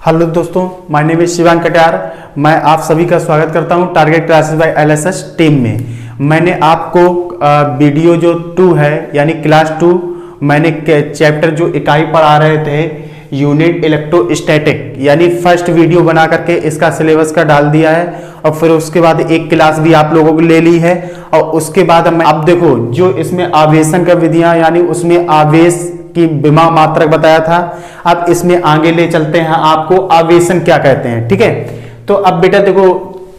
Hello दोस्तों, my name is Shivang Katiyar. मैं आप सभी का स्वागत करता हूं target classes bye LSS team में। मैंने आपको वीडियो जो 2 है यानी क्लास 2 मैंने चैप्टर जो इकाई पढ़ा रहे थे यूनिट इलेक्ट्रोस्टैटिक यानी फर्स्ट वीडियो बना करके इसका सिलेबस का डाल दिया है और फिर उसके बाद एक क्लास भी आप लोगों को ले ली है। और उसके बाद अब देखो जो इसमें आवेशन का विधियां यानी उसमें आवेश की विभव मात्रक बताया था। अब इसमें आगे ले चलते हैं आपको आवेशन क्या कहते हैं। ठीक है, तो अब बेटा देखो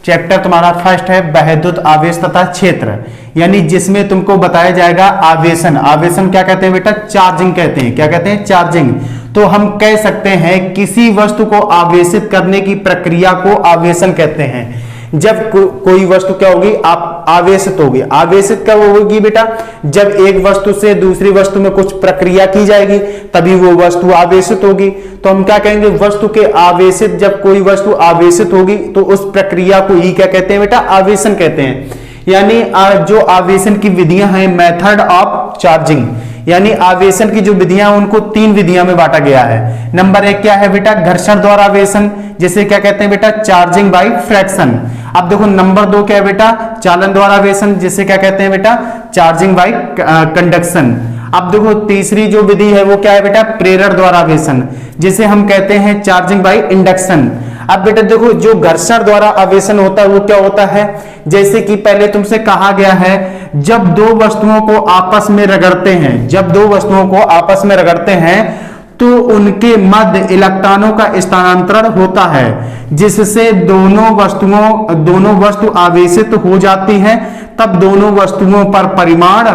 चैप्टर तुम्हारा फर्स्ट है वैद्युत आवेश तथा क्षेत्र, यानी जिसमें तुमको बताया जाएगा आवेशन। आवेशन क्या कहते हैं बेटा? चार्जिंग कहते हैं। क्या कहते हैं? चार्जिंग। तो हम कह सकते हैं किसी वस्तु को आवेशित करने की प्रक्रिया को आवेशन कहते हैं। जब कोई वस्तु क्या होगी? आप आवेशित होगी। आवेशित कब होगी बेटा? जब एक वस्तु से दूसरी वस्तु में कुछ प्रक्रिया की जाएगी तभी वो वस्तु आवेशित होगी। तो हम क्या कहेंगे? वस्तु के आवेशित, जब कोई वस्तु आवेशित होगी तो उस प्रक्रिया को ही क्या कहते हैं बेटा? आवेशन कहते हैं। यानी जो आवेशन की विधियां हैं मेथड ऑफ चार्जिंग, यानी आवेशन की जो विधियां उनको 3 विधियां में बांटा गया है। नंबर 1 क्या है बेटा? घर्षण द्वारा आवेशन, जिसे क्या कहते हैं बेटा? Charging by fraction. अब देखो नंबर 2 क्या है बेटा? चालन द्वारा आवेशन, जिसे क्या कहते हैं बेटा? Charging by conduction. अब देखो तीसरी जो विधि है वो क्या है बेटा? प्रेरण द्वारा आवेशन, जिसे हम कहते हैं चार्जिंग बाय इंडक्शन। अब बेटा देखो जो घर्षण द्वारा आवेशन होता है वो क्या होता है? जैसे कि पहले तुमसे कहा गया है जब दो वस्तुओं को आपस में रगड़ते हैं, जब दो वस्तुओं को आपस में रगड़ते हैं तो उनके मध्य इलेक्ट्रॉनों का स्थानांतरण होता है, जिससे दोनों वस्तु आवेशित हो जाती हैं। तब दोनों वस्तुओं पर परिमाण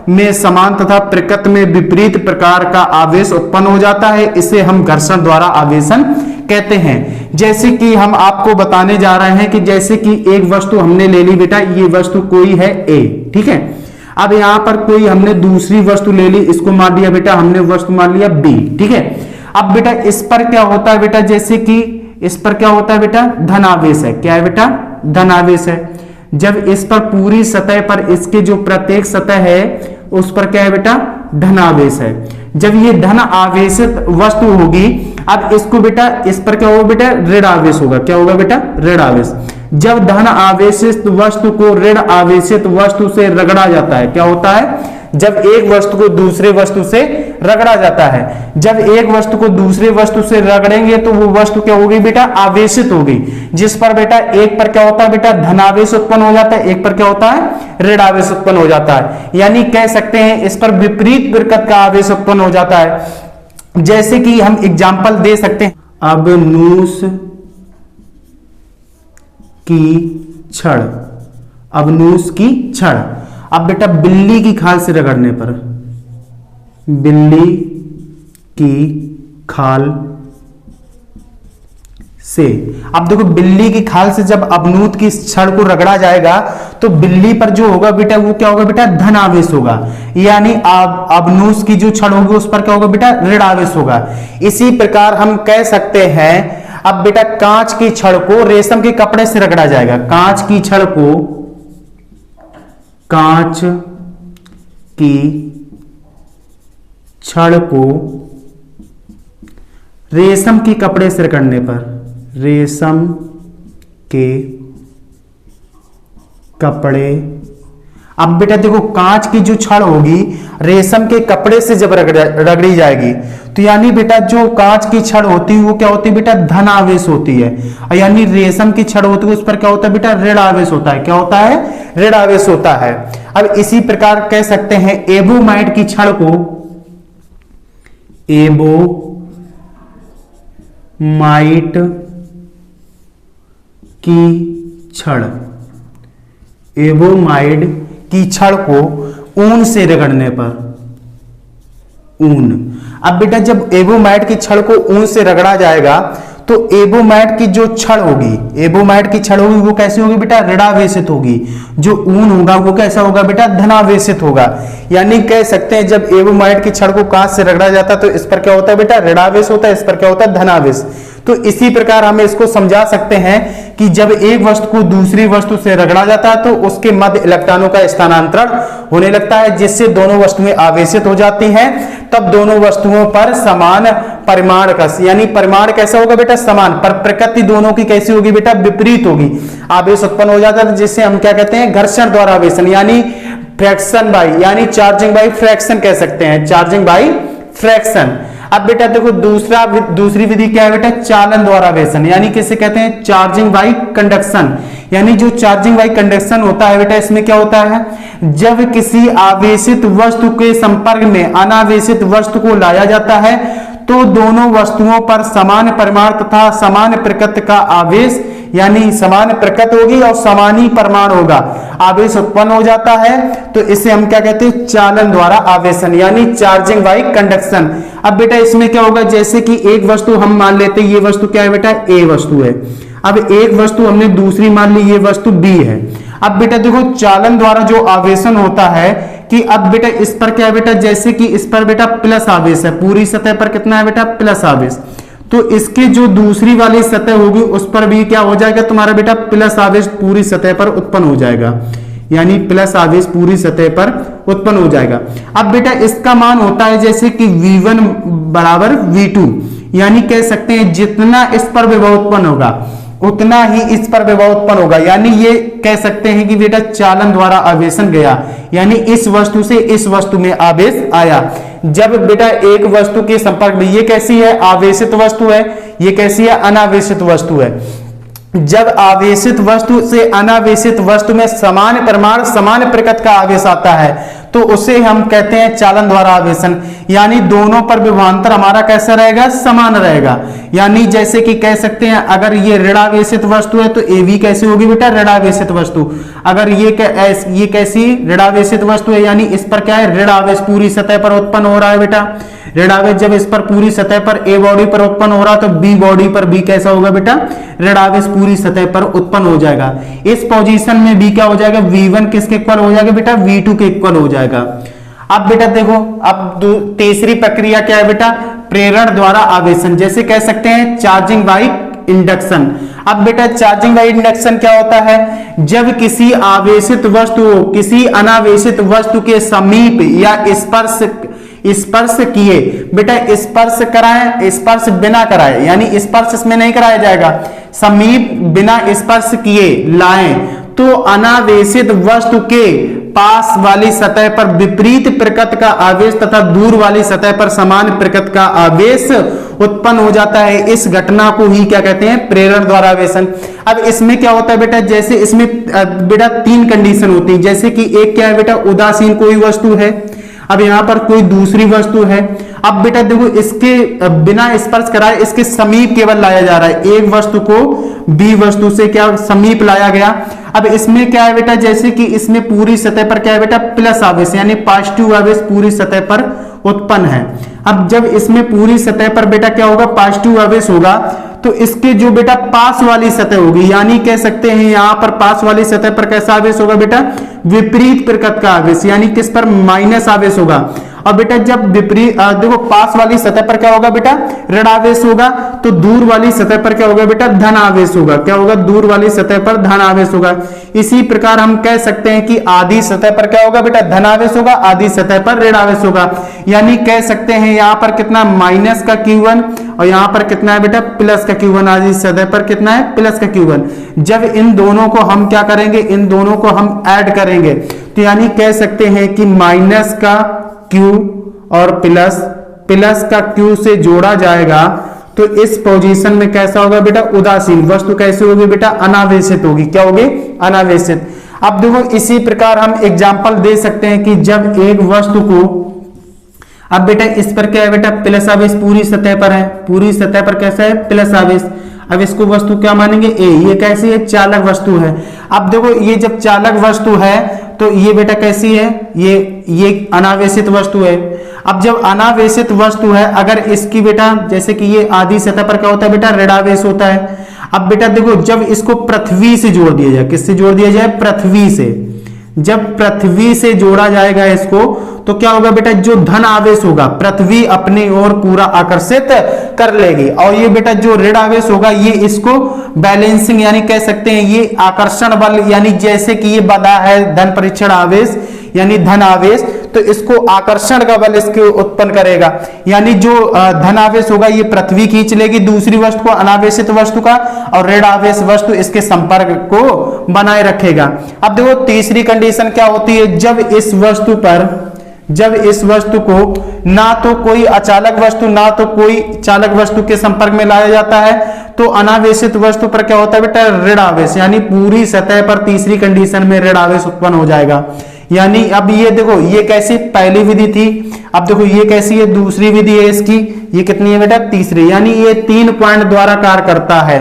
में समान तथा प्रकृति में विपरीत प्रकार का आवेश उत्पन्न हो जाता है। इसे हम घर्षण द्वारा आवेशन कहते हैं। जैसे कि हम आपको बताने जा रहे हैं कि जैसे कि एक वस्तु हमने ले ली बेटा, ये वस्तु कोई है ए, ठीक है। अब यहां पर कोई हमने दूसरी वस्तु ले ली, इसको मान लिया बेटा हमने वस्तु मान लिया बी, ठीक है। अब बेटा इस पर क्या होता है बेटा? जैसे कि इस पर क्या होता है बेटा? धनावेश है। क्या है बेटा? धनावेश है। जब इस पर पूरी सतह पर इसके जो प्रत्येक सतह है उस पर क्या है बेटा? धनावेश है। जब ये धन आवेशित वस्तु होगी, अब इसको बेटा इस पर क्या होगा बेटा? ऋण आवेश होगा। क्या होगा बेटा? ऋण आवेश। जब धन आवेशित वस्तु को ऋण आवेशित वस्तु से रगड़ा जाता है, क्या होता है? जब एक वस्तु को दूसरे वस्तु से रगड़ा जाता है, जब एक वस्तु को दूसरे वस्तु से रगड़ेंगे तो वो वस्तु क्या होगी बेटा? आवेशित होगी। जिस पर बेटा एक पर क्या होता है बेटा? धनावेश उत्पन्न हो जाता है, एक पर क्या होता है? ऋण आवेश उत्पन्न हो जाता है। यानी कह सकते हैं इस पर विपरीत प्रकृति का आवेश उत्पन्न हो जाता है। जैसे कि हम एग्जाम्पल दे सकते हैं, अबनूस की छड़, अबनूस की छड़। अब बेटा बिल्ली की खाल से रगड़ने पर, बिल्ली की खाल से, अब देखो बिल्ली की खाल से जब अबनूत की छड़ को रगड़ा जाएगा तो बिल्ली पर जो होगा बेटा वो क्या होगा बेटा? धन आवेश होगा। यानी अबनूस की जो छड़ होगी उस पर क्या होगा बेटा? ऋण आवेश होगा। इसी प्रकार हम कह सकते हैं अब बेटा कांच की छड़ को रेशम के कपड़े से रगड़ा जाएगा, कांच की छड़ को, कांच की छड़ को रेशम के कपड़े से रगड़ने पर, रेशम के कपड़े। अब बेटा देखो कांच की जो छड़ होगी रेशम के कपड़े से जब रगड़ी जाएगी तो यानी बेटा जो कांच की छड़ होती है वो क्या होती है बेटा? धन आवेश होती है। यानी रेशम की छड़ होती है उस पर क्या होता है बेटा? ऋण आवेश होता है। क्या होता है? ऋण आवेश होता है। अब इसी प्रकार कह सकते हैं एबोमाइट की छड़ को, एबोमाइट की छड़, एबोमाइड की छड़ को ऊन से रगड़ने पर, ऊन। अब बेटा जब एबोमाइट की छड़ को ऊन से रगड़ा जाएगा तो एबोमाइट की जो छड़ होगी, एबोमाइट की छड़ होगी वो कैसी होगी बेटा? ऋणावेशित होगी। जो ऊन होगा वो कैसा होगा बेटा? धनावेशित होगा। यानी कह सकते हैं जब एबोमाइट की छड़ को कांच से रगड़ा जाता है तो इस पर क्या होता है बेटा? ऋणावेश होता है, इस पर क्या होता है? धनावेश। तो इसी प्रकार हम इसको समझा सकते हैं कि जब एक वस्तु को दूसरी वस्तु से रगड़ा जाता है तो उसके मध्य इलेक्ट्रॉनों का स्थानांतरण होने लगता है, जिससे दोनों वस्तुएं आवेशित हो जाती हैं। तब दोनों वस्तुओं पर समान परिमाण का, यानी परिमाण कैसा होगा बेटा, समान, पर प्रकृति दोनों की कैसी होगी बेटा, विपरीत होगी। आवेश उत्पन्न हो जाता है जिससे हम क्या कहते हैं, घर्षण द्वारा आवेशन, यानी फ्रैक्शन बाई, यानी चार्जिंग बाई फ्रैक्शन कह सकते हैं, चार्जिंग बाई फ्रैक्शन। अब बेटा देखो दूसरी विधि क्या है बेटा, चालन द्वारा आवेशन, यानी किसे कहते हैं, चार्जिंग बाई कंडक्शन। यानी जो चार्जिंग बाई कंडक्शन होता है बेटा, इसमें क्या होता है, जब किसी आवेशित वस्तु के संपर्क में अनावेशित वस्तु को लाया जाता है तो दोनों वस्तुओं पर समान परिमाण तथा समान प्रकृति का आवेश, यानी समान प्रकृति होगी और समान ही परिमाण होगा, आवेश उत्पन्न हो जाता है। तो इसे हम क्या कहते हैं, चालन द्वारा आवेशन, यानी चार्जिंग बाई कंडक्शन। अब बेटा इसमें क्या होगा, जैसे कि एक वस्तु हम मान लेते हैं, ये वस्तु क्या है बेटा, ए वस्तु है। अब एक वस्तु हमने दूसरी मान ली, ये वस्तु बी है। अब बेटा देखो चालन द्वारा जो आवेशन होता है कि अब बेटा इस पर क्या है बेटा, जैसे कि इस पर बेटा प्लस आवेश है, पूरी सतह पर कितना है बेटा, प्लस आवेश, तो इसकी जो दूसरी वाली सतह होगी उस पर भी क्या हो जाएगा तुम्हारा बेटा, प्लस आवेश पूरी सतह पर उत्पन्न हो जाएगा, यानी प्लस आवेश पूरी सतह पर उत्पन्न हो जाएगा। अब बेटा इसका मान होता है जैसे कि V1 बराबर V2, यानी कह सकते हैं जितना इस पर विभव उत्पन्न होगा उतना ही इस पर विभव उत्पन्न होगा, यानी ये कह सकते हैं कि बेटा चालन द्वारा आवेशन गया, यानी इस वस्तु से इस वस्तु में आवेश आया। जब बेटा एक वस्तु के संपर्क में, ये कैसी है, आवेशित वस्तु है, ये कैसी है, अनावेशित वस्तु है। जब आवेशित वस्तु से अनावेशित वस्तु में समान परिमाण समान प्रकृति का आवेश आता है तो उसे हम कहते हैं चालन द्वारा आवेशन, यानी दोनों पर विभवांतर हमारा कैसा रहेगा, समान रहेगा। यानी जैसे कि कह सकते हैं अगर ये ऋणावेशित वस्तु है तो ए भी कैसी होगी बेटा, ऋणावेशित वस्तु। अगर ये कैसी ऋणावेशित वस्तु है, यानी इस पर क्या है, ऋण आवेश पूरी सतह पर उत्पन्न हो रहा है बेटा। ऋण आवेश जब इस पर पूरी सतह पर ए बॉडी पर उत्पन्न हो रहा है तो बी बॉडी पर भी कैसा होगा बेटा, ऋण आवेश पूरी सतह पर उत्पन्न हो जाएगा। इस पोजीशन में बी क्या हो जाएगा, V1 किसके इक्वल हो जाएगा बेटा, V2 के इक्वल हो जाएगा। अब बेटा देखो अब तीसरी प्रक्रिया क्या है बेटा, प्रेरण द्वारा आवेशन, जैसे कह सकते हैं चार्जिंग बाई इंडक्शन। अब बेटा चार्जिंग बाई इंडक्शन क्या होता है, जब किसी आवेशित वस्तु को किसी अनावेशित वस्तु के समीप या स्पर्श किए, बेटा स्पर्श कराएं, स्पर्श बिना कराए, यानी स्पर्श इसमें नहीं कराया जाएगा, समीप बिना स्पर्श किए लाएं तो अनावेशित वस्तु के पास वाली सतह पर विपरीत प्रकृति का आवेश तथा दूर वाली सतह पर समान प्रकृति का आवेश उत्पन्न हो जाता है। इस घटना को ही क्या कहते हैं, प्रेरण द्वारा आवेशन। अब इसमें क्या होता है बेटा, जैसे इसमें बेटा तीन कंडीशन होती है, जैसे कि एक क्या है बेटा, उदासीन कोई वस्तु है, अब यहां पर कोई दूसरी वस्तु है। अब बेटा देखो इसके बिना स्पर्श कराए इसके समीप केवल लाया जा रहा है, एक वस्तु को बी वस्तु से क्या समीप लाया गया। अब इसमें क्या है बेटा, जैसे कि इसमें पूरी सतह पर क्या है बेटा, प्लस आवेश, यानी पॉजिटिव आवेश पूरी सतह पर उत्पन्न है। अब जब इसमें पूरी सतह पर बेटा क्या होगा, पॉजिटिव आवेश होगा, तो इसके जो बेटा पास वाली सतह होगी, यानी कह सकते हैं यहां पर पास वाली सतह पर कैसा आवेश होगा बेटा, विपरीत प्रकृति का आवेश, यानी किस पर, माइनस आवेश होगा। और बेटा जब विपरीत देखो पास वाली सतह पर क्या होगा बेटा, ऋण आवेश होगा, तो दूर वाली सतह पर क्या होगा बेटा, धन आवेश होगा। क्या होगा, दूर वाली सतह पर धन आवेश होगा। इसी प्रकार हम कह सकते हैं कि आधी सतह पर क्या होगा बेटा, धन आवेश होगा, आधी सतह पर ऋण आवेश होगा। यानी कह सकते हैं यहां पर कितना, माइनस का Q1 और यहां पर कितना है बेटा, प्लस का Q1, आधी सतह पर कितना है, प्लस का Q1। जब इन दोनों को हम क्या करेंगे, इन दोनों को हम ऐड करेंगे तो यानी कह सकते हैं कि माइनस का Q और प्लस का Q से जोड़ा जाएगा तो इस पोजीशन में कैसा होगा बेटा, उदासीन वस्तु कैसे होगी बेटा, अनावेशित होगी। क्या होगी, अनावेशित। अब देखो इसी प्रकार हम एग्जांपल दे सकते हैं कि जब एक वस्तु को, अब बेटा इस पर क्या है बेटा, प्लस आवेश पूरी सतह पर है, पूरी सतह पर कैसा है, प्लस आवेश। अब इसको वस्तु क्या मानेंगे, ए। ये कैसी है, चालक वस्तु है। अब देखो ये जब चालक वस्तु है तो ये बेटा कैसी है, ये अनावेशित वस्तु है। अब जब अनावेशित वस्तु है, अगर इसकी बेटा जैसे कि ये आधी सतह पर क्या होता है बेटा, ऋणावेश होता है। अब बेटा देखो जब इसको पृथ्वी से जोड़ दिया जाए, किससे जोड़ दिया जाए, पृथ्वी से, जब पृथ्वी से जोड़ा जाएगा इसको, तो क्या होगा बेटा, जो धन आवेश होगा पृथ्वी अपनी ओर पूरा आकर्षित कर लेगी, और ये बेटा जो ऋण आवेश होगा ये इसको बैलेंसिंग यानी कह सकते हैं ये आकर्षण बल, यानी जैसे कि ये बना है धन परीक्षण आवेश यानी धन आवेश, तो इसको आकर्षण का बल इसके उत्पन्न करेगा, यानी जो धन आवेश होगा ये पृथ्वी खींच लेगी दूसरी वस्तु को, अनावेशित वस्तु का, और ऋण आवेश वस्तु इसके संपर्क को बनाए रखेगा। अब देखो तीसरी कंडीशन क्या होती है, जब इस वस्तु को ना तो कोई अचालक वस्तु ना तो कोई चालक वस्तु के संपर्क में लाया जाता है, तो अनावेशित वस्तु पर क्या होता है बेटा, ऋण आवेश, यानी पूरी सतह पर तीसरी कंडीशन में ऋण आवेश उत्पन्न हो जाएगा। यानी अब ये देखो ये कैसी पहली विधि थी, अब देखो ये कैसी है, दूसरी विधि है इसकी, ये कितनी है बेटा, तीसरी, यानी ये 3 पॉइंट द्वारा कार्य करता है।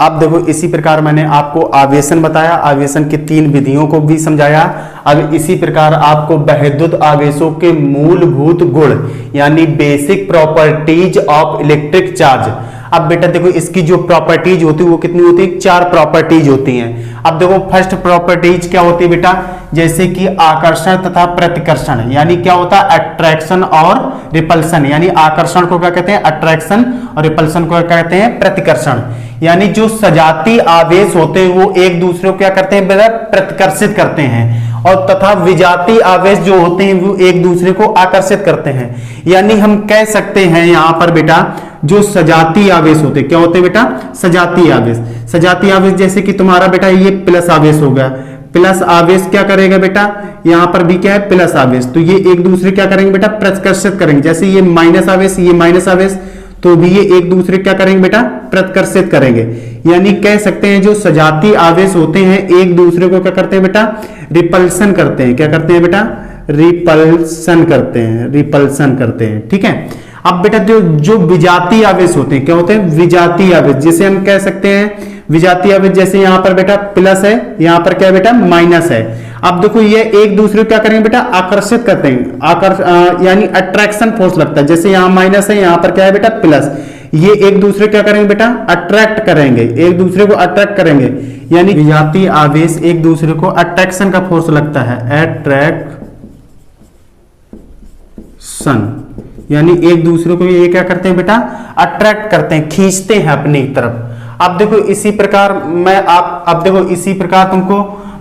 अब देखो इसी प्रकार मैंने आपको आवेशन बताया, आवेशन की 3 विधियों को भी समझाया। अब इसी प्रकार आपको वैद्युत आवेशों के मूलभूत गुण यानी basic properties of electric charge. अब बेटा देखो इसकी जो प्रॉपर्टीज होती है वो कितनी होती है, 4 प्रॉपर्टीज होती हैं। अब देखो फर्स्ट प्रॉपर्टीज क्या होती है बेटा, जैसे कि आकर्षण तथा प्रतिकर्षण, यानी क्या होता है अट्रैक्शन और रिपल्सन, यानी आकर्षण को क्या कहते हैं अट्रैक्शन और रिपल्सन को क्या कहते हैं प्रतिकर्षण। यानी जो सजातीय आवेश होते हैं वो एक दूसरे को क्या करते हैं बेटा, प्रतिकर्षित करते हैं, और तथा विजातीय आवेश जो होते हैं वो एक दूसरे को आकर्षित करते हैं। यानी हम कह सकते हैं यहां पर बेटा जो सजातीय आवेश होते हैं, क्या होते हैं बेटा, सजातीय आवेश। सजातीय आवेश जैसे कि तुम्हारा बेटा ये प्लस आवेश हो गया, प्लस आवेश क्या करेगा बेटा, यहां पर भी क्या है प्लस आवेश, तो ये एक दूसरे क्या करेंगे बेटा, प्रतिकर्षित करेंगे। जैसे ये माइनस आवेश, ये माइनस आवेश, तो भी ये एक दूसरे क्या करेंगे बेटा, प्रतिकर्षित करेंगे। यानी कह सकते हैं जो सजातीय आवेश होते हैं एक दूसरे को क्या करते हैं बेटा, रिपल्सन करते हैं। क्या करते हैं बेटा, रिपल्सन करते हैं, रिपल्सन करते हैं। ठीक है। अब बेटा जो विजातीय आवेश होते हैं क्या होते हैं, विजातीय आवेश, जिसे हम कह सकते हैं विजातीय आवेश, जैसे यहां पर बेटा प्लस है, यहां पर क्या है बेटा माइनस है। अब देखो ये एक दूसरे को क्या करेंगे बेटा, आकर्षित करते हैं, यानी अट्रैक्शन फोर्स लगता है। जैसे यहां माइनस है, यहां पर क्या है बेटा प्लस, ये एक दूसरे क्या करेंगे बेटा, अट्रैक्ट करेंगे, एक दूसरे को अट्रैक्ट करेंगे। यानी विजातीय आवेश एक दूसरे को अट्रैक्शन का फोर्स लगता है, अट्रैक्शन, यानी एक दूसरे को ये क्या करते हैं बेटा, अट्रैक्ट करते हैं, खींचते हैं अपनी तरफ। अब देखो इसी प्रकार अब देखो इसी प्रकार तुमको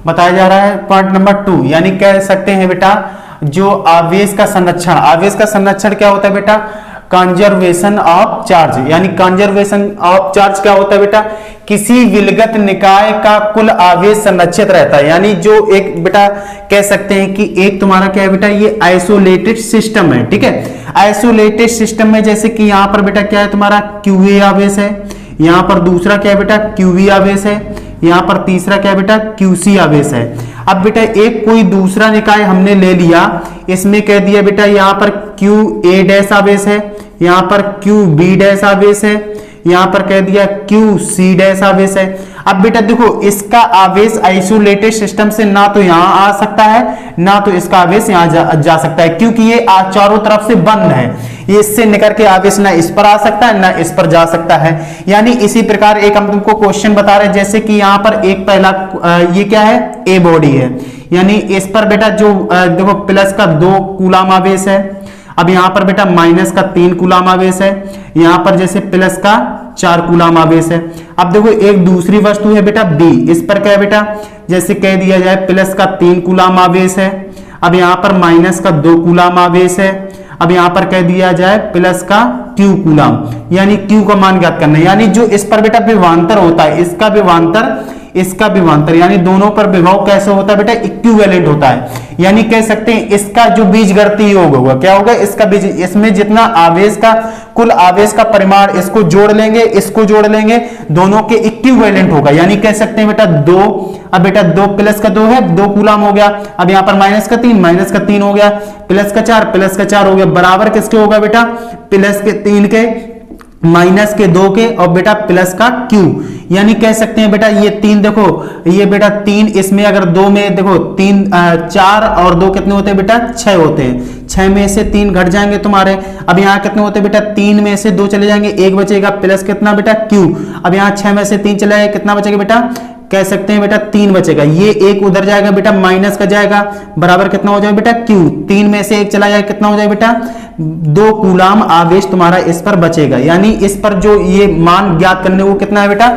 बताया जा रहा है पॉइंट नंबर 2, यानी कह सकते हैं बेटा जो आवेश का संरक्षण, आवेश का संरक्षण क्या होता है बेटा, कंजर्वेशन ऑफ चार्ज। यानी कंजर्वेशन ऑफ चार्ज क्या होता है बेटा, किसी विलगत निकाय का कुल आवेश संरक्षित रहता है। यानी जो एक बेटा कह सकते हैं कि एक तुम्हारा क्या है बेटा, ये आइसोलेटेड सिस्टम है। ठीक है, आइसोलेटेड सिस्टम में जैसे कि यहां पर बेटा क्या है तुम्हारा QA आवेश है, यहां पर दूसरा क्या है बेटा QV आवेश है, यहां पर तीसरा क्या है बेटा QC आवेश है। अब बेटा एक कोई दूसरा निकाय हमने ले लिया, इसमें कह दिया बेटा यहां पर QA' आवेश है, यहां पर QB' आवेश है, यहां पर कह दिया QC' आवेश है। अब बेटा देखो इसका आवेश आइसोलेटेड सिस्टम से ना तो यहां आ सकता है ना तो इसका आवेश यहां जा सकता है, क्योंकि ये चारों तरफ से बंद है, ये इससे निकल के आवेश ना इस पर आ सकता है ना इस पर जा सकता है। यानी इसी प्रकार एक हम तुमको क्वेश्चन बता रहे हैं, जैसे कि यहां पर एक पहला ये क्या है, ए बॉडी है, यानी इस पर बेटा जो देखो प्लस का 2 कूलम आवेश है, अब यहां पर बेटा माइनस का 3 कूलम आवेश है, यहां पर जैसे प्लस का 4 कूलम आवेश है। अब देखो एक दूसरी वस्तु है बेटा बी, इस पर क्या है बेटा, जैसे कह दिया जाए प्लस का 3 कूलम आवेश है, अब यहां पर माइनस का 2 कूलम आवेश है, अब यहां पर कह दिया जाए प्लस का Q कूलम, यानी Q का मान ज्ञात करना है। यानी जो इस पर बेटा विभवांतर होता है, इसका विभवांतर यानी दोनों पर विभव कैसे होता है बेटा, इक्विवेलेंट होता है। यानी कह सकते हैं इसका जो बीजगणितीय योग होगा क्या होगा, इसका बीज, इसमें जितना आवेश का कुल आवेश का परिमाण इसको जोड़ लेंगे, इसको जोड़ लेंगे, दोनों के इक्विवेलेंट होगा। यानी कह सकते हैं बेटा 2, अब बेटा 2 प्लस का 2 है, 2 कूलम हो गया, अब यहां पर माइनस का 3 हो गया, प्लस का 4 हो गया, बराबर किसके होगा बेटा, प्लस के 3 के, माइनस के 2 के, और बेटा प्लस का Q। यानी कह सकते हैं बेटा ये 3 देखो, ये बेटा 3 इसमें अगर 2 में देखो 3 4 और 2 कितने होते हैं बेटा 6 होते हैं, 6 में से 3 घट जाएंगे तुम्हारे। अब यहाँ कितने होते हैं बेटा 3 में से 2 चले जाएंगे, 1 बचेगा, प्लस कितना बेटा Q। अब यहाँ 6 में से 3 चले जाएंगे, कितना बचेगा बेटा कह सकते हैं बेटा 3 बचेगा, ये एक उधर जाएगा बेटा, माइनस का जाएगा, बराबर कितना हो जाएगा बेटा Q, 3 में से एक चला जाएगा, कितना हो जाएगा बेटा 2 कूलाम आवेश तुम्हारा इस पर बचेगा, यानी इस पर जो ये मान ज्ञात करने वो कितना है बेटा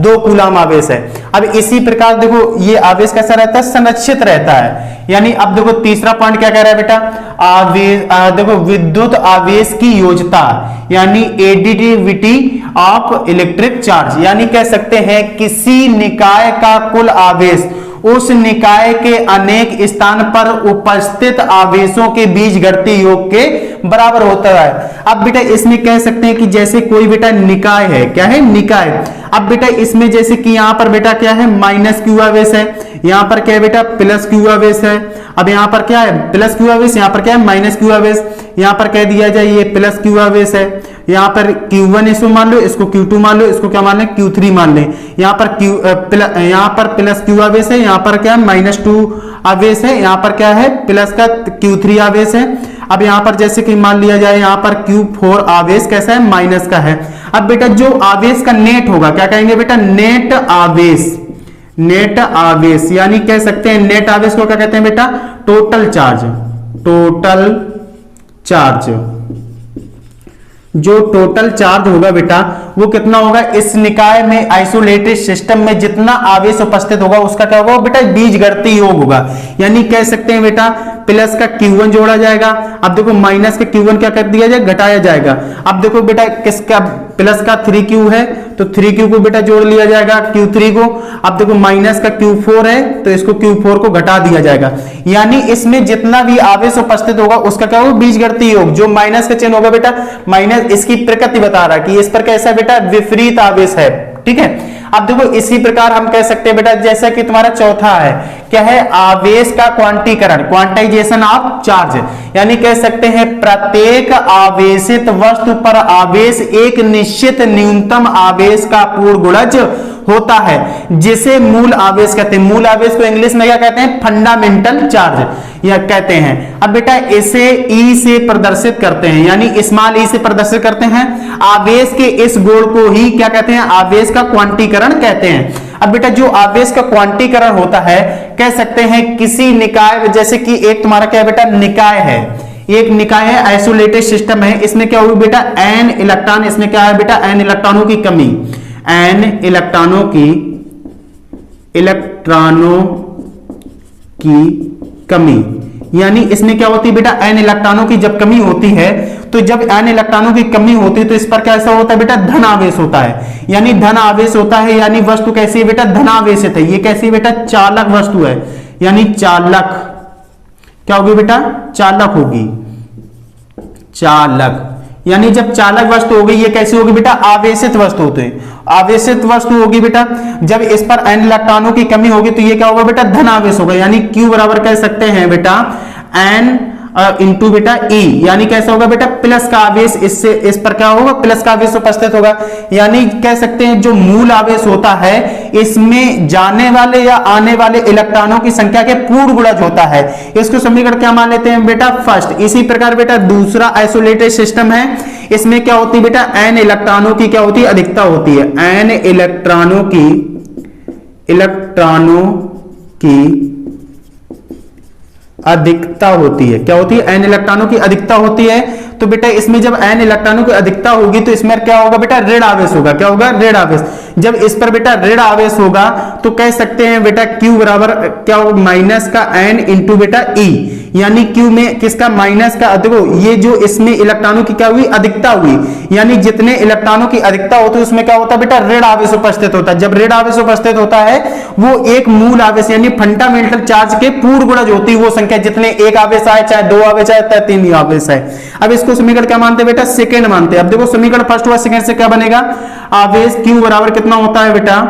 2 कूलाम आवेश है। अब इसी प्रकार देखो ये आवेश कैसा रहता है, संरक्षित रहता है। यानी अब देखो तीसरा पॉइंट क्या कह रहा है बेटा, आवेश देखो विद्युत आवेश की योज्यता यानी एडिटिविटी ऑफ इलेक्ट्रिक चार्ज, यानी कह सकते हैं किसी निकाय का कुल आवेश उस निकाय के अनेक स्थान पर उपस्थित आवेशों के बीच घटती योग के बराबर होता है। अब बेटा इसमें कह सकते हैं कि जैसे कोई बेटा निकाय है, क्या है निकाय, अब बेटा इसमें जैसे कि यहां पर बेटा क्या है माइनस क्यू आवेश है, यहां पर क्या है बेटा प्लस क्यू आवेश है, अब यहां पर क्या है प्लस क्यू आवेश, यहां पर क्या है माइनस क्यू आवेश, यहां पर कह दिया जाए ये प्लस क्यू आवेश है, यहां पर Q1 इसको मान लो, इसको Q2 मान लो, इसको क्या मान लें Q3 मान लें, यहां पर प्लस क्यू आवेश है, यहां पर क्या है -2 आवेश है, यहां पर क्या है प्लस का Q3 आवेश है। अब यहां पर जैसे कि मान लिया जाए यहां पर Q4 आवेश कैसा है माइनस का है। अब बेटा जो आवेश का नेट होगा क्या कहेंगे बेटा नेट आवेश, नेट आवेश यानी कह सकते हैं नेट आवेश को क्या कहते हैं बेटा टोटल चार्ज, टोटल चार्ज, जो टोटल चार्ज होगा बेटा वो कितना होगा, इस निकाय में आइसोलेटेड सिस्टम में जितना आवेश उपस्थित होगा उसका क्या होगा बेटा बीजगणितीय योग होगा, यानी कह सकते हैं बेटा प्लस का Q1 जोड़ा जाएगा, अब देखो माइनस का Q1 क्या कर दिया जाए घटाया जाएगा, अब देखो बेटा किसका प्लस का 3Q है तो 3Q को बेटा जोड़ लिया जाएगा Q3 को, अब देखो माइनस का Q4 है तो इसको Q4 को घटा दिया जाएगा, यानी इसमें जितना भी आवेश उपस्थित होगा उसका क्या होगा बीजगणितीय योग, जो माइनस का चिन्ह होगा बेटा माइनस, इसकी प्रकृति बता रहा है कि इस पर कैसा बेटा विपरीत आवेश है, ठीक है। अब देखो इसी प्रकार हम कह सकते हैं बेटा जैसा कि तुम्हारा चौथा है क्या है आवेश का क्वांटीकरण, क्वांटाइजेशन ऑफ चार्ज, यानी कह सकते हैं प्रत्येक आवेशित वस्तु पर आवेश एक निश्चित न्यूनतम आवेश का पूर्ण गुणज होता है जिसे मूल आवेश कहते हैं। मूल आवेश को इंग्लिश में क्या कहते हैं फंडामेंटल चार्ज या कहते हैं। अब बेटा इसे ई से प्रदर्शित करते हैं, यानी स्मॉल ई से प्रदर्शित करते हैं। आवेश के इस गुण को ही क्या कहते हैं आवेश का क्वांटीकरण कहते हैं। अब बेटा जो आवेश का क्वांटीकरण होता है कह सकते हैं किसी निकाय, जैसे कि एक तुम्हारा क्या है बेटा निकाय है, एक निकाय है आइसोलेटेड सिस्टम है, इसमें क्या होगी बेटा n इलेक्ट्रॉन, इसमें क्या है बेटा n इलेक्ट्रॉनों की कमी, n इलेक्ट्रॉनों की कमी, यानी इसमें क्या होती है बेटा n इलेक्ट्रॉनों की जब कमी होती है तो जब n इलेक्ट्रॉनों की कमी होती है तो इस पर कैसा होता है बेटा धन आवेश होता है, यानी धन आवेश होता है, यानी वस्तु कैसी है बेटा धन आवेशित है। ये कैसी है बेटा चालक वस्तु है, यानी चालक क्या होगी बेटा चालक होगी, चालक, यानी जब चालक वस्तु होगी ये कैसी होगी बेटा आवेशित वस्तु होते हैं, आवेशित वस्तु होगी बेटा। जब इस पर n इलेक्ट्रॉनों की कमी होगी तो ये क्या होगा बेटा धन आवेश होगा, यानी Q बराबर कह सकते हैं बेटा n इंटू बेटा E, यानी कैसा होगा बेटा प्लस का आवेश, इससे इस पर क्या होगा प्लस का आवेश उपस्थित होगा, यानी कह सकते हैं जो मूल आवेश होता है इसमें जाने वाले या आने वाले इलेक्ट्रॉनों की संख्या के पूर्ण गुणज होता है। इसको समीकरण क्या मान लेते हैं बेटा फर्स्ट। इसी प्रकार बेटा दूसरा आइसोलेटेड सिस्टम है, इसमें क्या होती है बेटा n इलेक्ट्रॉनों की क्या होती है अधिकता होती है, n इलेक्ट्रॉनों की अधिकता होती है, क्या होती है n इलेक्ट्रॉनों की अधिकता होती है। तो बेटा इसमें जब n इलेक्ट्रॉनों की अधिकता होगी तो इसमें क्या होगा बेटा ऋण आवेश होगा, क्या होगा ऋण आवेश। जब इस पर बेटा ऋण आवेश होगा तो कह सकते हैं बेटा Q बराबर क्या होगा माइनस का n इंटू बेटा E, यानी Q में किसका माइनस का, देखो ये जो इसमें इलेक्ट्रॉनों की क्या हुई अधिकता हुई, यानी जितने इलेक्ट्रॉनों की अधिकता होती है उसमें क्या होता है बेटा ऋण आवेश उपस्थित होता है। जब ऋण आवेश उपस्थित होता है वो एक मूल आवेश यानी फंडामेंटल चार्ज के पूर्ण गुणज होती है वो संख्या, जितने एक आवेश आए चाहे दो आवेश आए चाहे तीन आवेश आए। अब इसको समीकरण क्या मानते हैं बेटा सेकंड मानते हैं। अब देखो समीकरण फर्स्ट हुआ, सेकंड से क्या बनेगा आवेश Q बराबर कितना होता है बेटा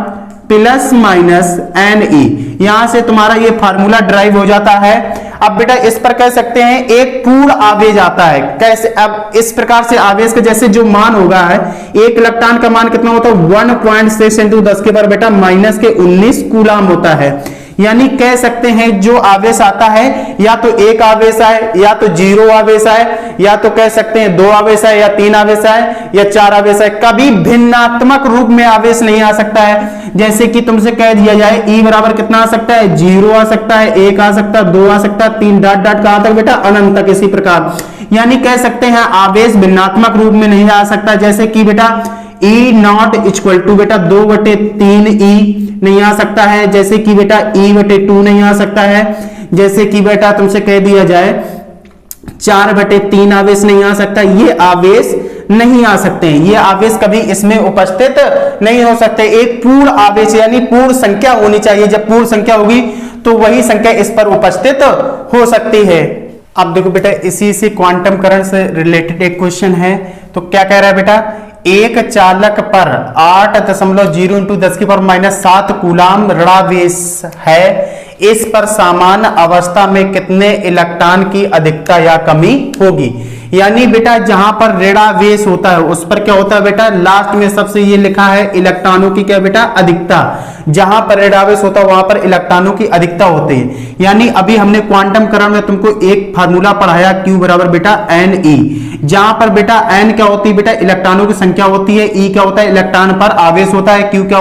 प्लस माइनस NE, यहां से तुम्हारा ये फार्मूला ड्राइव हो जाता है। अब बेटा इस पर कह सकते हैं एक पूर्ण आवेश आता है, कैसे, अब इस प्रकार से आवेश का जैसे जो मान होगा है एक इलेक्ट्रॉन का मान कितना होता है 1.6 × 10 के पावर बेटा -19 कूलाम होता है, यानी कह सकते हैं जो आवेश आता है या तो एक आवेश आए, या तो जीरो आवेश आए, या तो कह सकते हैं दो आवेश आए, या तीन आवेश आए, या चार आवेश आए, कभी भिन्नात्मक रूप में आवेश नहीं आ सकता है। जैसे कि तुमसे कह दिया जाए ई बराबर कितना आ सकता है, जीरो आ सकता है, एक आ सकता है, दो आ सकता है, तीन, डॉट डॉट कहां तक बेटा, अनंत तक। इसी प्रकार यानी कह सकते हैं आवेश भिन्नात्मक रूप में नहीं आ सकता। जैसे कि बेटा ई नॉट इक्वल टू बेटा 2/3 ई नहीं आ सकता है। जैसे कि बेटा E/2 नहीं आ सकता है। जैसे कि बेटा तुमसे कह दिया जाए 4/3 आवेश नहीं आ सकता। ये आवेश नहीं आ सकते हैं, ये आवेश कभी इसमें उपस्थित नहीं हो सकते। एक पूर्ण आवेश यानी पूर्ण संख्या होनी चाहिए। जब पूर्ण संख्या होगी तो वही संख्या इस पर उपस्थित हो सकती है। अब देखो बेटा इसी से क्वांटम करंट से रिलेटेड एक क्वेश्चन है। तो क्या कह रहा है बेटा, एक चालक पर 8.0 × 10⁻⁷ कूलाम ऋणावेश है। इस पर सामान्य अवस्था में कितने इलेक्ट्रॉन की अधिकता या कमी होगी। यानी बेटा जहां पर ऋणावेश होता है उस पर क्या होता है बेटा, लास्ट में सबसे ये लिखा है इलेक्ट्रॉनों की क्या बेटा, अधिकता। जहां पर ऋणावेश होता है वहां पर इलेक्ट्रॉनों की अधिकता होती है। यानी अभी हमने क्वांटम करंट में तुमको एक फार्मूला पढ़ाया Q बराबर बेटा Ne, जहां पर बेटा N क्या होती है बेटा, इलेक्ट्रॉनों की संख्या होती है, E क्या होता है, इलेक्ट्रॉन पर आवेश होता है, Q क्या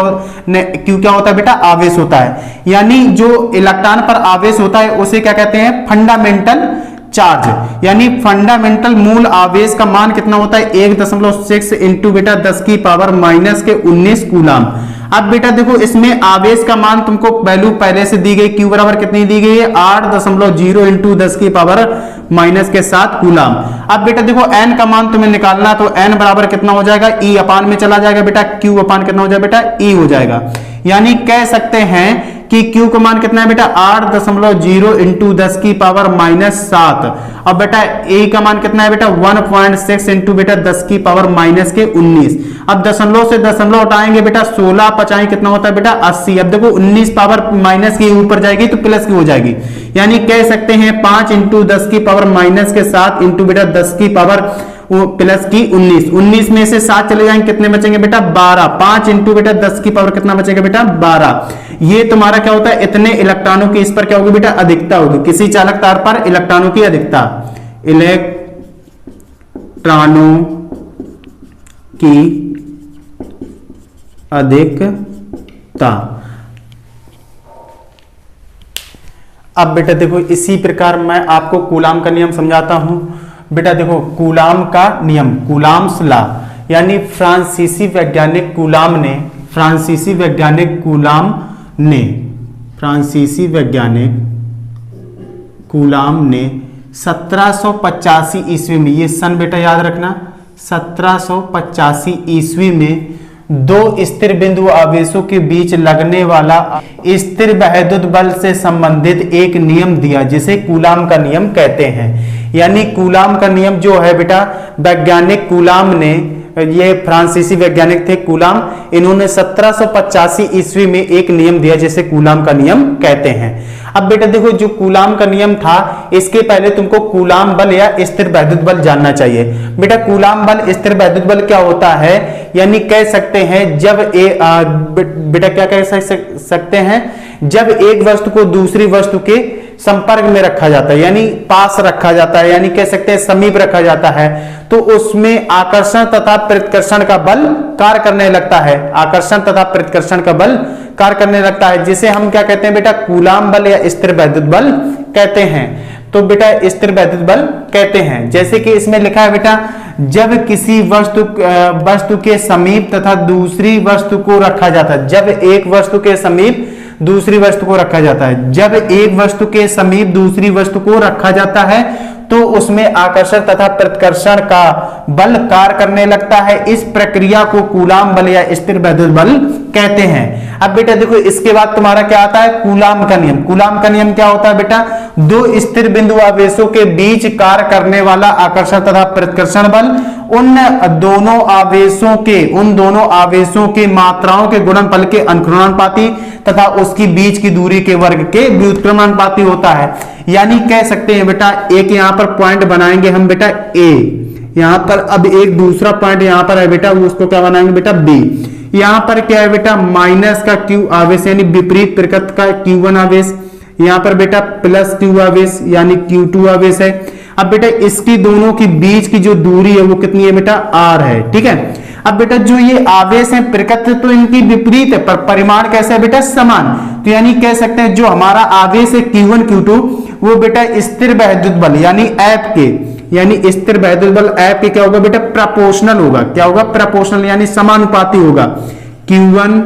होता है बेटा, आवेश होता है। यानी जो इलेक्ट्रॉन पर आवेश होता है उसे क्या कहते हैं, फंडामेंटल चार्ज। यानी फंडामेंटल मूल आवेश का मान कितना होता है, 1.6 इंटू बेटा 10⁻⁻19 कूलाम। अब बेटा देखो इसमें आवेश का मान तुमको वैल्यू पहले से दी गई, Q बराबर कितनी दी गई है, 8.0 इंटू 10⁻⁻7 कूलाम। अब बेटा देखो n का मान तुम्हें निकालना, तो n बराबर कितना हो जाएगा, E अपान में चला जाएगा बेटा, Q अपान कितना हो जाएगा बेटा, E हो जाएगा। यानी कह सकते हैं कि Q का मान कितना है बेटा, 8.0 इंटू 10⁻⁷। अब बेटा A का मान कितना है बेटा, 1.6 इंटू बेटा 10⁻⁻19। अब दशमलव से दशमलव हटाएंगे बेटा, 16 पचाएं कितना होता है बेटा, 80। अब देखो 19 पावर माइनस की ऊपर जाएगी तो प्लस की हो जाएगी। यानी कह सकते हैं 5 इंटू 10⁻⁷ इंटू बेटा 10⁻+19 में से 7 चले जाएंगे, कितने बचेंगे बेटा, 12। 5 इंटू बेटा 10 की पावर कितना बचेगा बेटा, 12। ये तुम्हारा क्या होता है, इतने इलेक्ट्रॉनों की इस पर क्या होगी बेटा, अधिकता होगी। किसी चालक तार पर इलेक्ट्रॉनों की अधिकता, इलेक्ट्रॉनों की अधिकता। अब बेटा देखो इसी प्रकार मैं आपको कूलाम का नियम समझाता हूं। बेटा देखो कूलाम का नियम, कूलाम्स लॉ, यानी फ्रांसीसी वैज्ञानिक कूलाम ने 1785 ईस्वी में, ये सन बेटा याद रखना, 1785 ईस्वी में दो स्थिर बिंदु आवेशों के बीच लगने वाला स्थिर वैद्युत बल से संबंधित एक नियम दिया जिसे कूलाम का नियम कहते हैं। यानी कूलाम का नियम जो है बेटा, वैज्ञानिक कूलाम ने, ये फ्रांसीसी वैज्ञानिक थे कूलाम, इन्होंने 1785 ईस्वी में एक नियम दिया जिसे कूलाम का नियम कहते हैं। अब बेटा देखो जो कूलाम का नियम था, इसके पहले तुमको कूलाम बल या स्थिर वैद्युत बल जानना चाहिए। बेटा कूलाम बल, स्थिर वैद्युत बल क्या होता है, यानी कह सकते हैं जब बेटा क्या कह सकते हैं, जब एक वस्तु को दूसरी वस्तु के संपर्क में रखा जाता है, यानी पास रखा जाता है, यानी कह सकते हैं समीप रखा जाता है, तो उसमें आकर्षण तथा प्रतिकर्षण का बल कार्य करने लगता है। आकर्षण तथा प्रतिकर्षण का बल कार्य करने लगता है, जिसे हम क्या कहते हैं बेटा, कूलाम बल या स्थिर वैद्युत बल कहते हैं। तो बेटा स्थिर वैद्युत बल कहते हैं, जैसे कि इसमें लिखा है बेटा, जब किसी वस्तु के समीप तथा दूसरी वस्तु को रखा जाता है, जब एक वस्तु के समीप दूसरी वस्तु को रखा जाता है, जब एक वस्तु के समीप दूसरी वस्तु को रखा जाता है तो उसमें आकर्षण तथा प्रतिकर्षण का बल कार्य करने लगता है। इस प्रक्रिया को कूलाम बल या स्थिर वैद्युत बल कहते हैं। अब बेटा देखो इसके बाद तुम्हारा क्या आता है, कूलाम का नियम। कूलाम का नियम क्या होता है बेटा, दो स्थिर बिंदु आवेशों के बीच कार्य करने वाला आकर्षण तथा प्रतिकर्षण बल उन दोनों आवेशों के मात्राओं के गुणनफल के अनुक्रमणानुपाती तथा उसकी बीच की दूरी के वर्ग के व्युत्क्रमानुपाती होता है। यानी कह सकते हैं बेटा, एक यहां पर पॉइंट बनाएंगे हम बेटा, यहाँ पर अब एक दूसरा पॉइंट यहाँ पर है बेटा, उसको क्या बनाएंगे बेटा बी। यहाँ पर क्या है बेटा माइनस का क्यू आवेश यानी विपरीत प्रकृति का Q1 आवेश, यहाँ पर बेटा प्लस Q आवेश यानी Q2 आवेश है। अब बेटा इसकी दोनों की बीच की जो दूरी है वो कितनी है बेटा r है, ठीक है। अब बेटा जो ये आवेश है प्रकृति तो इनकी विपरीत है पर परिमाण कैसा है बेटा समान, तो यानी कह सकते हैं जो हमारा आवेश है Q1 Q2 वो बेटा स्थिर वैद्युत बल यानी F के, यानी स्थिर वैद्युत बल F के क्या होगा बेटा प्रोपोर्शनल होगा, क्या होगा प्रोपोर्शनल यानी समानुपाती होगा Q1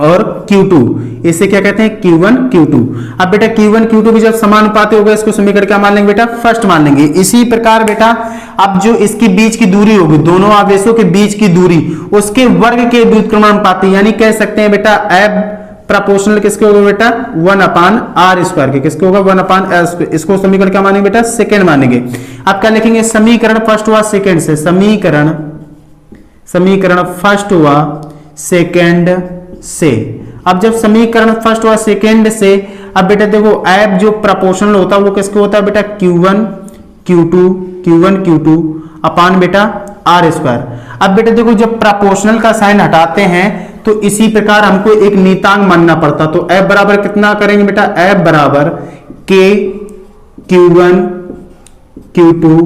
और Q2, इसे क्या कहते हैं Q1 Q2। अब बेटा Q1 Q2 की जब समानुपाती होगा इसको समीकरण क्या मान लेंगे बेटा फर्स्ट मान लेंगे। इसी प्रकार बेटा अब जो इसकी बीच की दूरी होगी दोनों आवेशों के बीच की दूरी उसके वर्ग के व्युत्क्रमानुपाती यानी कह सकते हैं बेटा F प्रोपोर्शनल किसके होगा बेटा 1/r², के किसके होगा 1/r²। इसको समीकरण क्या मानेंगे बेटा सेकंड मानेंगे। अब क्या लिखेंगे समीकरण फर्स्ट हुआ सेकंड से, समीकरण फर्स्ट हुआ सेकंड से। अब जब समीकरण फर्स्ट हुआ सेकंड से, अब बेटा देखो F जो प्रोपोर्शनल होता है वो किसके होता है बेटा Q1 Q2 अपान बेटा r²। अब बेटा देखो जब प्रोपोर्शनल का साइन हटाते हैं तो इसी प्रकार हमको एक नियतांक मानना पड़ता, तो F बराबर कितना करेंगे बेटा F बराबर K Q1 Q2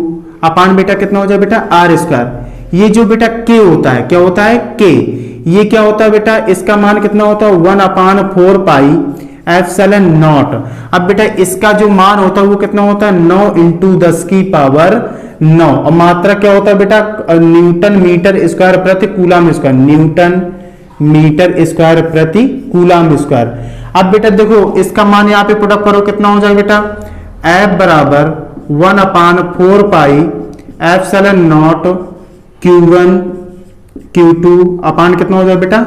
अपान बेटा कितना हो जाए बेटा r²। ये जो बेटा K होता है क्या होता है K, ये क्या होता है बेटा इसका मान कितना होता है 1/4 पाई एप्सिलॉन नॉट। अब बेटा इसका जो मान होता है वो कितना होता है 9 × 10⁹ और मात्रा क्या होता है बेटा न्यूटन मीटर स्क्वायर प्रति coulomb square, newton metre square प्रति कूलम स्क्वायर। अब बेटा देखो इसका मान यहाँ पे पुटअप करो कितना हो जाएगा बेटा F बराबर 1/4 pi epsilon not Q1 Q2 अपान कितना हो जाएगा बेटा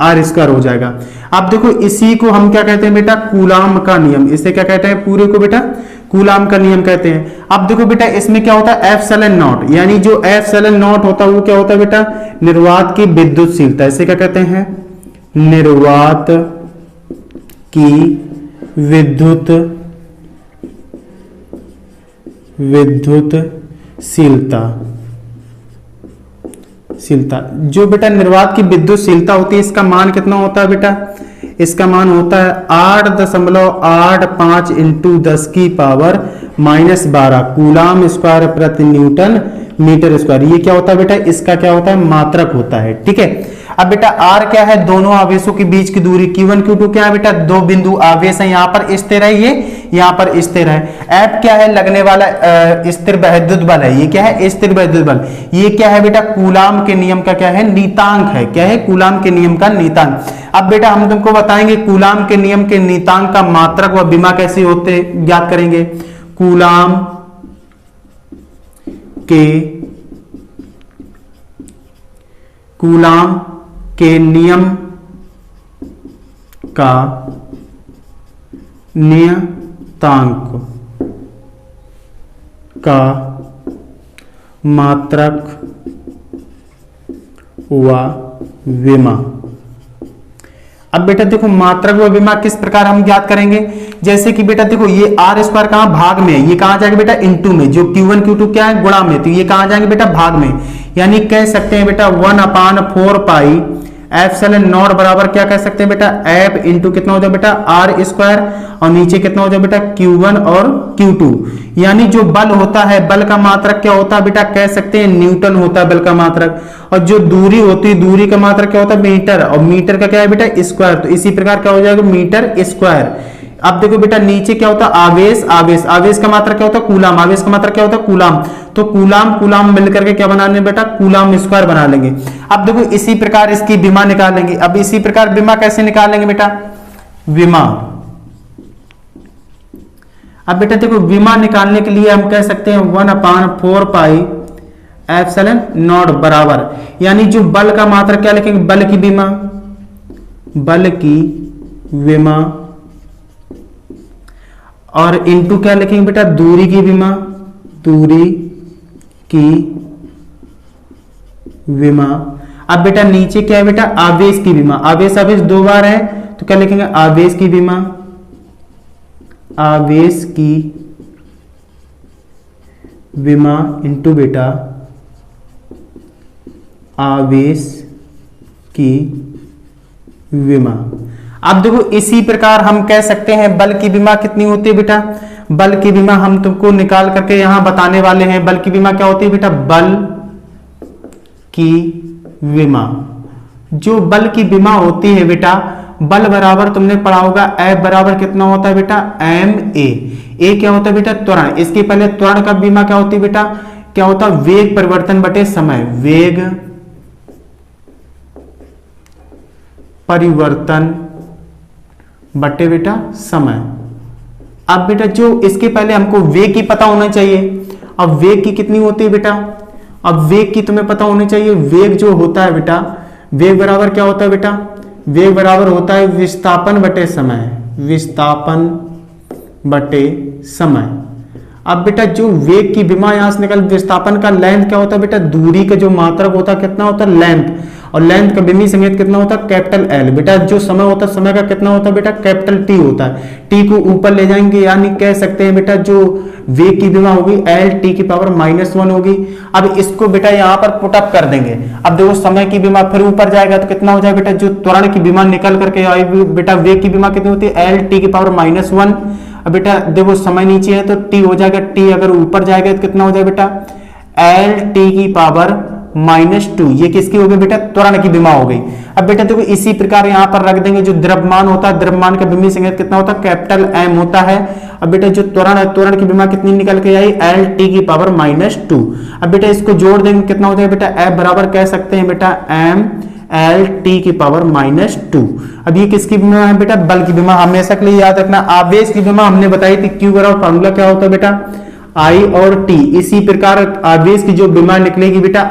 r² हो जाएगा। अब देखो इसी को हम क्या कहते हैं बेटा कूलाम का नियम, इसे क्या कहते हैं पूरे को बेटा कूलाम का नियम कहते हैं। अब देखो बेटा इसमें क्या होता है एप्सिलॉन नॉट, यानी जो एप्सिलॉन नॉट होता है वो क्या होता है बेटा निर्वात की विद्युतशीलता, इसे क्या कहते हैं निर्वात की विद्युतशीलता। जो बेटा निर्वात की विद्युतशीलता होती है इसका मान कितना होता है बेटा, इसका मान होता है 8.85 × 10⁻⁻12 कूलाम स्क्वायर प्रति न्यूटन मीटर स्क्वायर। ये क्या होता है बेटा इसका क्या होता है मात्रक होता है, ठीक है। अब बेटा r क्या है दोनों आवेशों के बीच की दूरी, Q1 Q2 क्या है बेटा दो बिंदु आवेश है, यहाँ पर स्थिर है ये यहाँ पर स्थिर है। F क्या है लगने वाला स्थिर वैद्युत बल है, ये क्या है स्थिर वैद्युत बल। ये क्या है बेटा कूलाम के नियम का क्या है नीतांक है, क्या है कूलाम के नियम का नीतांक। अब बेटा हम तुमको बताएंगे कूलाम के नियम के नीतांक का मात्रक व विमा कैसे होते ज्ञात करेंगे। कूलाम के नियम का नियतांक का मात्रक व विमा। अब बेटा देखो मात्रक व विमा किस प्रकार हम ज्ञात करेंगे, जैसे कि बेटा देखो ये r² कहां भाग में है, ये कहां जाएगा बेटा इनटू में, जो Q1 Q2 क्या है गुणा में, तो ये कहां जाएंगे बेटा भाग में, यानी कह सकते हैं बेटा 1/4 पाई एप्सिलॉन नॉट बराबर क्या कह सकते हैं बेटा F इंटू कितना हो जाए बेटा r² और नीचे कितना हो जाए बेटा Q1 और Q2। यानी जो बल होता है बल का मात्रक क्या होता है बेटा कह सकते हैं न्यूटन होता है बल का मात्रक, और जो दूरी होती है दूरी का मात्रक क्या होता है मीटर, और मीटर का क्या है बेटा स्क्वायर, तो इसी प्रकार क्या हो जाएगा मीटर स्क्वायर। अब देखो बेटा नीचे क्या होता है आवेश, आवेश का मात्रक क्या होता है कूलाम, आवेश का मात्रक क्या होता है कूलाम, तो कूलाम मिलकर के क्या बना लेंगे बेटा कूलाम स्क्वायर बना लेंगे। अब देखो इसी प्रकार इसकी विमा निकालेंगे। अब इसी प्रकार विमा कैसे निकालेंगे बेटा विमा। अब बेटा देखो विमा निकालने के लिए हम कह सकते हैं 1/4 पाई एप्सिलॉन नॉट बराबर, यानी जो बल का मात्रक क्या लिखेंगे बल की विमा और इनटू क्या लिखेंगे बेटा दूरी की विमा। अब बेटा नीचे क्या है बेटा आवेश की विमा, आवेश दो बार है तो क्या लिखेंगे आवेश की विमा इनटू बेटा आवेश की विमा। अब देखो इसी प्रकार हम कह सकते हैं बल की विमा कितनी होती है बेटा, बल की विमा हम तुमको निकाल करके यहां बताने वाले हैं। बल की विमा क्या होती है बेटा, बल की विमा, जो बल की विमा होती है बेटा, बल बराबर तुमने पढ़ा होगा F बराबर कितना होता है बेटा, ma। क्या होता है बेटा, त्वरण। इसके पहले त्वरण का बीमा क्या होती है बेटा, क्या होता है, वेग परिवर्तन बटे समय, वेग परिवर्तन बटे बेटा समय। अब बेटा जो इसके पहले हमको वेग की पता होना चाहिए। अब वेग की कितनी होती है बेटा, अब वेग की तुम्हें पता होनी चाहिए। वेग जो होता है बेटा, वेग बराबर क्या होता है बेटा, वेग बराबर होता है विस्थापन बटे समय, विस्थापन बटे समय। अब बेटा जो वेग की विमा यहां से निकल, विस्थापन का लेंथ क्या होता है बेटा, दूरी का जो मात्रक होता है कितना होता है, लेंथ, और लेंथ का विमी संकेत कितना होता है, कैपिटल एल। बेटा जो समय होता है, समय का कितना होता है बेटा, कैपिटल टी होता है। टी को ऊपर ले जाएंगे, यानी कह सकते हैं बेटा जो वेग की विमा होगी एल टी की पावर -1 होगी। अब इसको बेटा यहाँ पर पुटअप कर देंगे। अब देखो समय की विमा फिर ऊपर जाएगा तो कितना हो जाएगा बेटा, जो त्वरण की विमा निकल करके आई बेटा, वेग की विमा कितनी होती है, एल टी की पावर -1। अब बेटा देखो समय नीचे है तो टी हो जाएगा, टी अगर ऊपर जाएगा तो कितना हो जाएगा बेटा, एल टी की पावर -2। ये किसकी हो गई बेटा, त्वरण की विमा हो गई। अब बेटा देखो इसी प्रकार यहां पर रख देंगे, जो द्रव्यमान होता है, द्रव्यमान का विमी संकेत कितना होता है, कैपिटल एम होता है। अब बेटा जो त्वरण है, त्वरण की विमा कितनी निकल के आई, एल टी की पावर -2। अब बेटा इसको जोड़ देंगे, कितना हो जाएगा बेटा, एफ बराबर कह सकते हैं बेटा एम एल टी की पावर -2। अब ये किसकी विमा है बेटा, बल की विमा। हमेशा के लिए याद रखना, आवेश की विमा हमने बताई थी, क्यू बराबर फॉर्मूला क्या होता है बेटा, आई और टी। इसी प्रकार आवेश की जो विमा निकलेगी बेटा,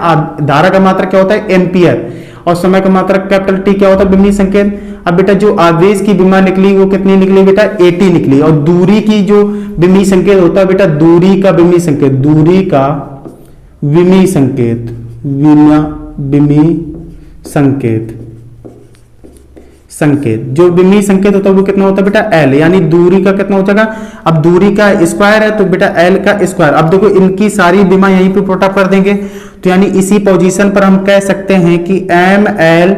धारा का मात्रक क्या होता है, एम्पियर, और समय का मात्रक कैपिटल टी क्या होता है, विमी संकेत। अब बेटा जो आवेश की विमा निकली वो कितनी निकली बेटा, 80 निकली। और दूरी की जो विमी संकेत होता है बेटा, दूरी का विमी संकेत, दूरी का विमी संकेत, विमी संकेत, संकेत जो विमी संकेत होता है वो कितना होता है बेटा, एल, यानी दूरी का कितना हो जाएगा। अब दूरी का स्क्वायर है तो बेटा एल का स्क्वायर। अब देखो इनकी सारी विमा यहीं पे पुट अप कर देंगे, तो यानी इसी पोजीशन पर हम कह सकते हैं कि एम एल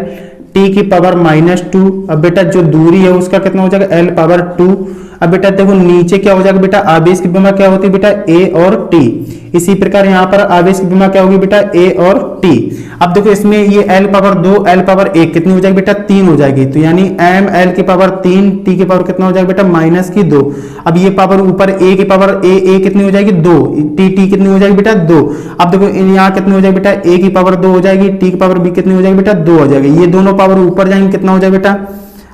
टी की पावर -2। अब बेटा जो दूरी है उसका कितना हो जाएगा, एल पावर 2। अब बेटा देखो नीचे क्या हो जाएगा बेटा, आवेश की विमा क्या होती है बेटा, ए और टी। इसी प्रकार यहाँ पर आवेश की विमा क्या होगी बेटा, ए और टी। अब देखो इसमें ये एल पावर 2 एल पावर 1 कितनी हो जाएगी बेटा, 3 हो जाएगी। तो यानी एम एल की पावर 3, टी की पावर कितना हो जाएगा बेटा, -2। अब ये पावर ऊपर ए की पावर ए कितनी हो जाएगी, 2, टी कितनी हो जाएगी बेटा, 2। अब देखो यहाँ कितनी हो जाएगी बेटा, ए की पावर 2 हो जाएगी, टी की पावर भी कितनी हो जाएगी बेटा, 2 हो जाएगी। ये दोनों पावर ऊपर जाएंगे, कितना हो जाएगा बेटा।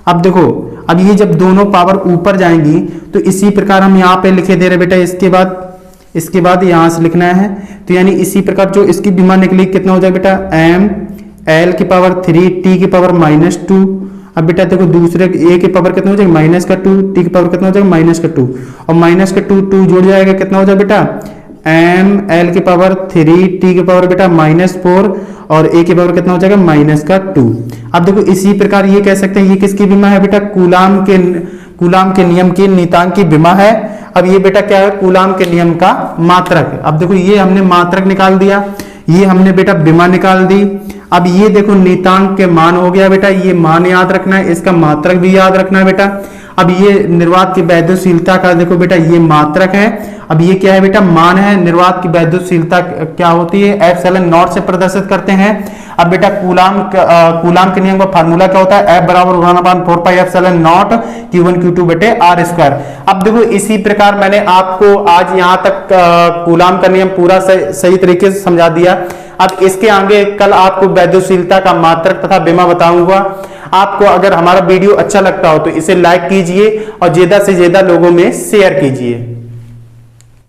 अब देखो अब ये जब दोनों पावर ऊपर जाएंगी तो इसी प्रकार हम यहाँ पे लिखे दे रहे बेटा, इसके बाद यहां से लिखना है। तो यानी इसी प्रकार जो इसकी विमा निकली कितना हो जाएगा बेटा, एम एल की पावर 3, टी की पावर -2। अब बेटा देखो दूसरे ए की पावर कितना हो जाएगा, -2, टी की पावर कितना हो जाएगा, -2, और -2 जोड़ जाएगा कितना हो जाएगा बेटा, एम एल की पावर 3, टी की पावर बेटा -4, और ए की पावर कितना हो जाएगा, -2। अब देखो इसी प्रकार ये कह सकते हैं ये किसकी विमा है बेटा, कूलाम के नियम की नीतांक की विमा है। अब ये बेटा क्या है, कूलाम के नियम का मात्रक। अब देखो ये हमने मात्रक निकाल दिया, ये हमने बेटा विमा निकाल दी। अब ये देखो नीतांक के मान हो गया बेटा, ये मान याद रखना है, इसका मात्रक भी याद रखना है बेटा। अब ये निर्वात की वैद्युतशीलता का देखो बेटा ये मात्रक है। अब ये क्या है बेटा, मान है। निर्वात की वैद्युतशीलता क्या होती है, एप्सिलॉन नॉट से प्रदर्शित करते हैं। अब बेटा कूलाम के नियम का फार्मूला क्या होता है, F बराबर 1/4 एप्सिलॉन नॉट Q1 Q2 बटे R स्क्वायर। अब देखो इसी प्रकार मैंने आपको आज यहाँ तक कूलाम का नियम पूरा सही तरीके से समझा दिया। अब इसके आगे कल आपको वैद्युतशीलता का मात्रक तथा विमा बताऊंगा। आपको अगर हमारा वीडियो अच्छा लगता हो तो इसे लाइक कीजिए और ज्यादा से ज्यादा लोगों में शेयर कीजिए।